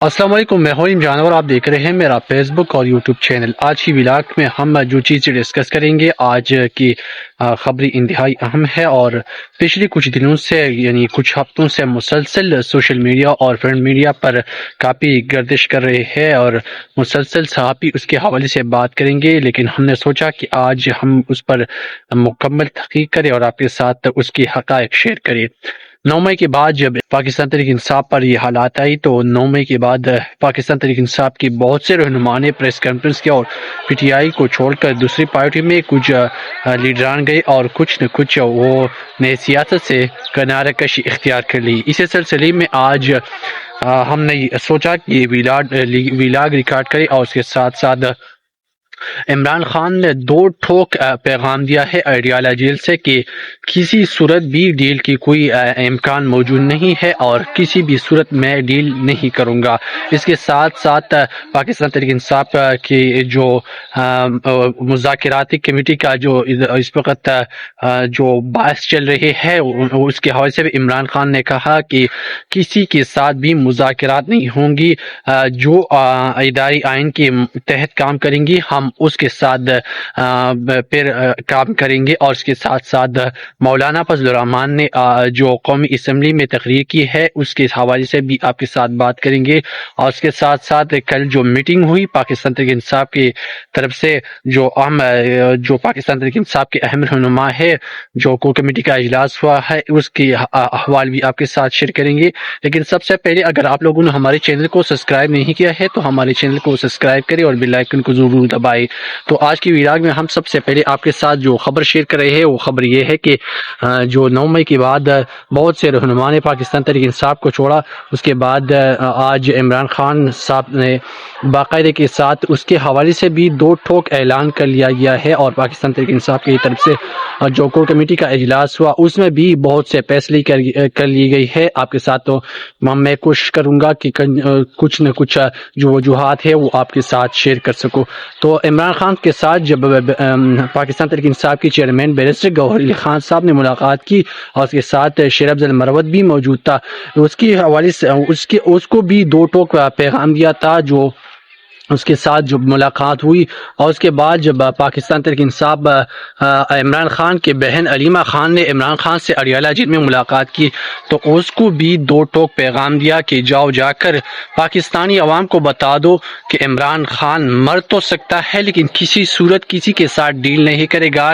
السلام علیکم، میں ہوں جانور، آپ دیکھ رہے ہیں میرا فیس بک اور یوٹیوب چینل۔ آج کی ولاگ میں ہم جو چیزیں ڈسکس کریں گے، آج کی خبری انتہائی اہم ہے اور پچھلے کچھ دنوں سے یعنی کچھ ہفتوں سے مسلسل سوشل میڈیا اور پرنٹ میڈیا پر کافی گردش کر رہے ہیں اور مسلسل صحافی اس کے حوالے سے بات کریں گے، لیکن ہم نے سوچا کہ آج ہم اس پر مکمل تحقیق کریں اور آپ کے ساتھ اس کی حقائق شیئر کریں۔ 9 مئی کے بعد جب پاکستان تحریک انصاف پر یہ حالات آئی تو 9 مئی کے بعد پاکستان تحریک انصاف کی بہت سے رہنما نے پریس کانفرنس کیا اور پی ٹی آئی کو چھوڑ کر دوسری پارٹی میں کچھ لیڈران گئے اور کچھ نہ کچھ وہ نے سیاست سے کنارہ کشی اختیار کر لی۔ اسی سلسلے میں آج ہم نے سوچا کہ یہ ویلاگ ریکارڈ کرے اور اس کے ساتھ ساتھ عمران خان نے دو ٹھوک پیغام دیا ہے اڈیالہ جیل سے کہ کسی صورت بھی ڈیل کی کوئی امکان موجود نہیں ہے اور کسی بھی صورت میں ڈیل نہیں کروں گا۔ اس کے ساتھ ساتھ پاکستان تحریک انصاف کی جو مذاکراتی کمیٹی کا جو اس وقت جو باعث چل رہے ہے اس کے حوالے سے بھی عمران خان نے کہا کہ کسی کے ساتھ بھی مذاکرات نہیں ہوں گی، جو اداری آئین کے تحت کام کریں گی ہم اس کے ساتھ پھر کام کریں گے۔ اور اس کے ساتھ ساتھ مولانا فضل الرحمان نے جو قومی اسمبلی میں تقریر کی ہے اس کے حوالے سے بھی آپ کے ساتھ بات کریں گے۔ اور اس کے ساتھ ساتھ کل جو میٹنگ ہوئی پاکستان تحریک انصاف کی طرف سے جو پاکستان تحریک انصاف کے اہم رہنما ہے، جو کور کمیٹی کا اجلاس ہوا ہے، اس کی احوال بھی آپ کے ساتھ شیئر کریں گے۔ لیکن سب سے پہلے اگر آپ لوگوں نے ہمارے چینل کو سبسکرائب نہیں کیا ہے تو ہمارے چینل کو سبسکرائب کریں اور بیل آئیکن کو ضرور دبائیں۔ تو آج کی ویلاگ میں ہم سب سے پہلے آپ کے ساتھ جو خبر شیئر کر رہے ہیں وہ خبر یہ ہے کہ جو 9 مئی کے بعد بہت سے رہنما نے پاکستان تحریک انصاف کو چھوڑا، اس کے بعد آج عمران خان صاحب نے باقاعدے کے ساتھ اس کے حوالے سے بھی دو ٹھوک اعلان کر لیا گیا ہے اور پاکستان تحریک انصاف کی طرف سے جو کور کمیٹی کا اجلاس ہوا اس میں بھی بہت سے فیصلے کر لی گئی ہے۔ آپ کے ساتھ تو میں کوشش کروں گا کہ کچھ نہ کچھ جو وجوہات ہے وہ آپ کے ساتھ شیئر کر سکوں۔ تو عمران خان کے ساتھ جب پاکستان تحریک انصاف کی چیئرمین بیرسٹر گوہر علی خان صاحب نے ملاقات کی اور اس کے ساتھ شیر افضل مروت بھی موجود تھا، اس کے حوالے سے اس کو بھی دو ٹوک پیغام دیا تھا جو اس کے ساتھ جب ملاقات ہوئی۔ اور اس کے بعد جب پاکستان تحریک انصاف عمران خان کے بہن علیمہ خان نے عمران خان سے اڈیالہ جیل میں ملاقات کی تو اس کو بھی دو ٹوک پیغام دیا کہ جا کر پاکستانی عوام کو بتا دو کہ عمران خان مر تو سکتا ہے لیکن کسی صورت کسی کے ساتھ ڈیل نہیں کرے گا۔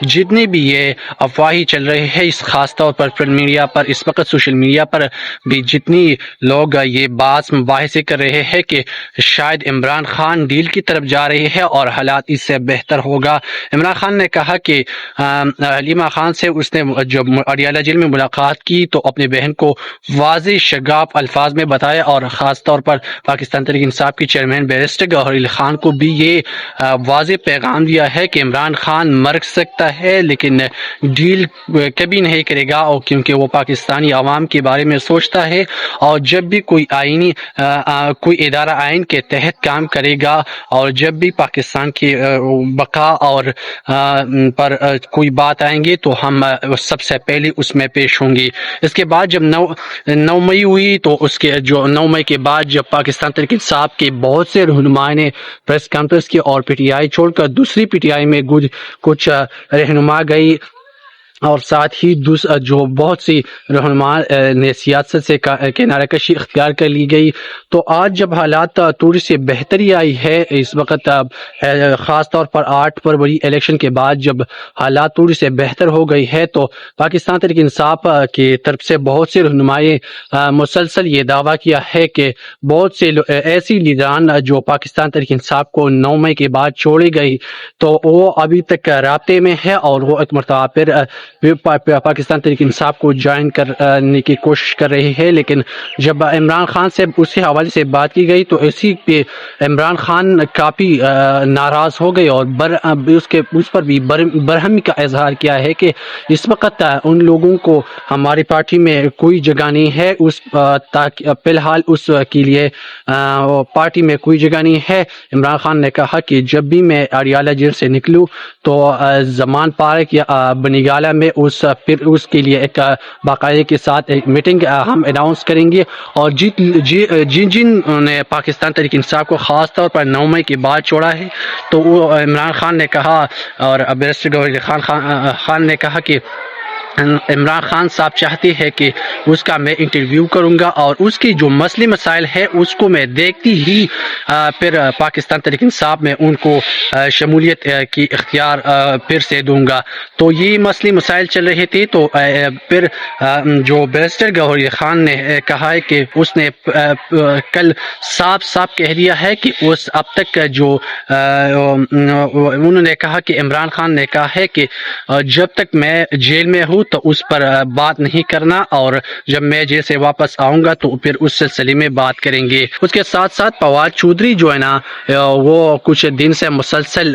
جتنے بھی یہ افواہی چل رہے ہیں، اس خاص طور پر پرنٹ میڈیا پر، اس وقت سوشل میڈیا پر بھی جتنی لوگ یہ بات مباحثے کر رہے ہیں کہ شاید عمران خان ڈیل کی طرف جا رہے ہیں اور حالات اس سے بہتر ہوگا۔ عمران خان نے کہا کہ علیمہ خان سے اس نے جب اڈیالہ جیل میں ملاقات کی تو اپنی بہن کو واضح شگاف الفاظ میں بتایا اور خاص طور پر پاکستان تحریک انصاف کی چیئرمین بیرسٹر گوہر علی خان کو بھی یہ واضح پیغام دیا ہے کہ عمران خان مر سکتا ہے لیکن ڈیل کبھی نہیں کرے گا، اور کیونکہ وہ پاکستانی عوام کے بارے میں سوچتا ہے اور جب بھی کوئی ادارہ آئین کے تحت کام کرے گا اور جب بھی پاکستان کی بقا اور پر کوئی بات آئیں گے تو ہم سب سے پہلے اس میں پیش ہوں گے۔ اس کے بعد جب 9 مئی ہوئی تو اس کے جو 9 مئی کے بعد جب پاکستان تحریک انصاف کے بہت سے رہنما نے پریس کانفرنس کی اور پی ٹی آئی چھوڑ کر دوسری پی ٹی آئی میں کچھ رہنما گئی اور ساتھ ہی جو بہت سی رہنما نے سیاست سے کنارہ کشی اختیار کر لی گئی، تو آج جب حالات تھوڑی سی بہتری آئی ہے اس وقت، خاص طور پر 8 فروری الیکشن کے بعد جب حالات تھوڑی سے بہتر ہو گئی ہے تو پاکستان تحریک انصاف کی طرف سے بہت سے رہنمائیں مسلسل یہ دعویٰ کیا ہے کہ بہت سے ایسی لیڈران جو پاکستان تحریک انصاف کو 9 مئی کے بعد چھوڑی گئی تو وہ ابھی تک رابطے میں ہے اور وہ ایک مرتبہ پھر پاکستان تحریک انصاف کو جوائن کرنے کی کوشش کر رہے ہیں۔ لیکن جب عمران خان سے اس کے حوالے سے بات کی گئی تو اسی پہ عمران خان کافی ناراض ہو گئے اور اس پر بھی برہمی کا اظہار کیا ہے کہ اس وقت ان لوگوں کو ہماری پارٹی میں کوئی جگہ نہیں ہے، فی الحال اس کے لیے پارٹی میں کوئی جگہ نہیں ہے۔ عمران خان نے کہا کہ جب بھی میں اڈیالہ جیل سے نکلوں تو زمان پارک یا بنیگالہ میں پھر اس کے لیے ایک باقاعدے کے ساتھ ایک میٹنگ ہم اناؤنس کریں گے، اور جن نے پاکستان تحریک انصاف کو خاص طور پر 9 مئی کے بعد چھوڑا ہے، تو وہ عمران خان نے کہا اور بیرسٹر گوہر خان نے کہا کہ عمران خان صاحب چاہتے ہیں کہ اس کا میں انٹرویو کروں گا اور اس کی جو مسئلے مسائل ہے اس کو میں دیکھتی ہی پھر پاکستان تحریک انصاف میں ان کو شمولیت کی اختیار پھر سے دوں گا۔ تو یہ مسئلے مسائل چل رہے تھے، تو پھر جو بیرسٹر گوہر خان نے کہا ہے کہ اس نے کل صاف کہہ دیا ہے کہ اس اب تک جو انہوں نے کہا کہ عمران خان نے کہا ہے کہ جب تک میں جیل میں ہوں تو اس پر بات نہیں کرنا، اور جب میں جیل سے واپس آؤں گا تو پھر اس سلسلے میں بات کریں گے۔ اس کے ساتھ ساتھ فواد چودھری جو ہے نا، وہ کچھ دن سے مسلسل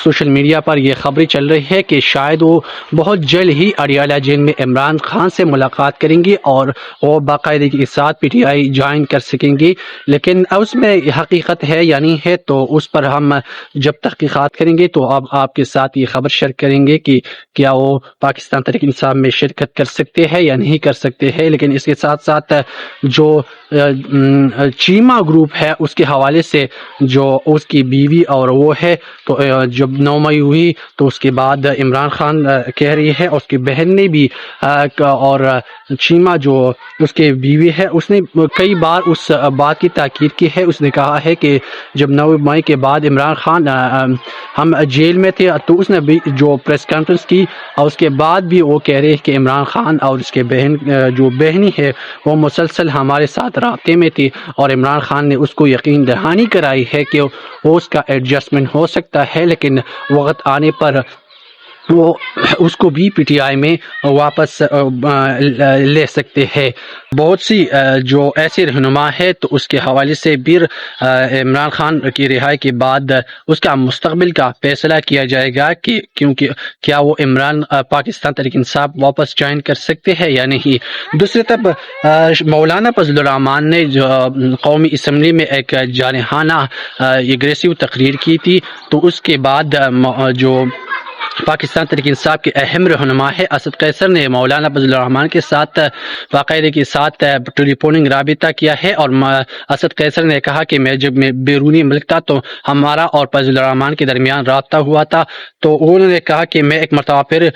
سوشل میڈیا پر یہ خبریں چل رہی ہے کہ شاید وہ بہت جلد ہی اڈیالہ جیل میں عمران خان سے ملاقات کریں گے اور وہ باقاعدگی کے ساتھ پی ٹی آئی جوائن کر سکیں گے، لیکن اس میں حقیقت ہے یا نہیں ہے تو اس پر ہم جب تحقیقات کریں گے تو اب آپ کے ساتھ یہ خبر شیئر کریں گے کہ کیا وہ پاکستان تحریک انصاف میں شرکت کر سکتے ہیں یا نہیں کر سکتے ہیں۔ لیکن اس کے ساتھ ساتھ جو چیمہ گروپ ہے اس کے حوالے سے جو اس کی بیوی اور وہ ہے، تو جب 9 مئی ہوئی تو اس کے بعد عمران خان کہہ رہی ہے، اس کی بہن نے بھی اور چیمہ جو اس کے بیوی ہے اس نے کئی بار اس بات کی تاکید کی ہے۔ اس نے کہا ہے کہ جب 9 مئی کے بعد عمران خان ہم جیل میں تھے تو اس نے بھی جو پریس کانفرنس کی، اور اس کے بعد بھی وہ کہہ رہے ہیں کہ عمران خان اور اس کے جو بہنی ہے وہ مسلسل ہمارے ساتھ رابطے میں تھی، اور عمران خان نے اس کو یقین دہانی کرائی ہے کہ وہ اس کا ایڈجسٹمنٹ ہو سکتا ہے، لیکن وقت آنے پر وہ اس کو بھی پی ٹی آئی میں واپس لے سکتے ہیں۔ بہت سی جو ایسے رہنما ہے تو اس کے حوالے سے بھی عمران خان کی رہائی کے بعد اس کا مستقبل کا فیصلہ کیا جائے گا کہ کیونکہ کیا وہ پاکستان تحریک انصاف واپس جوائن کر سکتے ہیں یا نہیں۔ دوسری طرف مولانا فضل الرحمان نے جو قومی اسمبلی میں ایک جارحانہ اگریسو تقریر کی تھی، تو اس کے بعد جو پاکستان تحریک انصاف کے اہم رہنما ہے اسد قیصر نے مولانا فضل الرحمان کے ساتھ باقاعدگی کے ساتھ ٹیلی فوننگ رابطہ کیا ہے، اور اسد قیصر نے کہا کہ جب میں بیرونی ملک تھا تو ہمارا اور فضل الرحمان کے درمیان رابطہ ہوا تھا، تو انہوں نے کہا کہ میں ایک مرتبہ پھر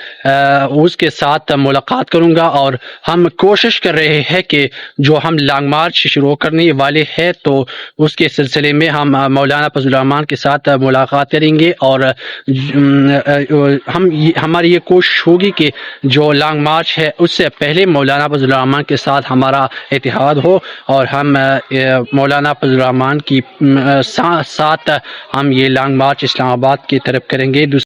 اس کے ساتھ ملاقات کروں گا، اور ہم کوشش کر رہے ہیں کہ جو ہم لانگ مارچ شروع کرنے والے ہیں تو اس کے سلسلے میں ہم مولانا فضل الرحمان کے ساتھ ملاقات کریں گے، اور ہماری یہ کوشش ہوگی کہ جو لانگ مارچ ہے اس سے پہلے مولانا فضل الرحمان کے ساتھ ہمارا اتحاد ہو، اور ہم مولانا فضل الرحمان کی ساتھ ہم یہ لانگ مارچ اسلام آباد کی طرف کریں گے۔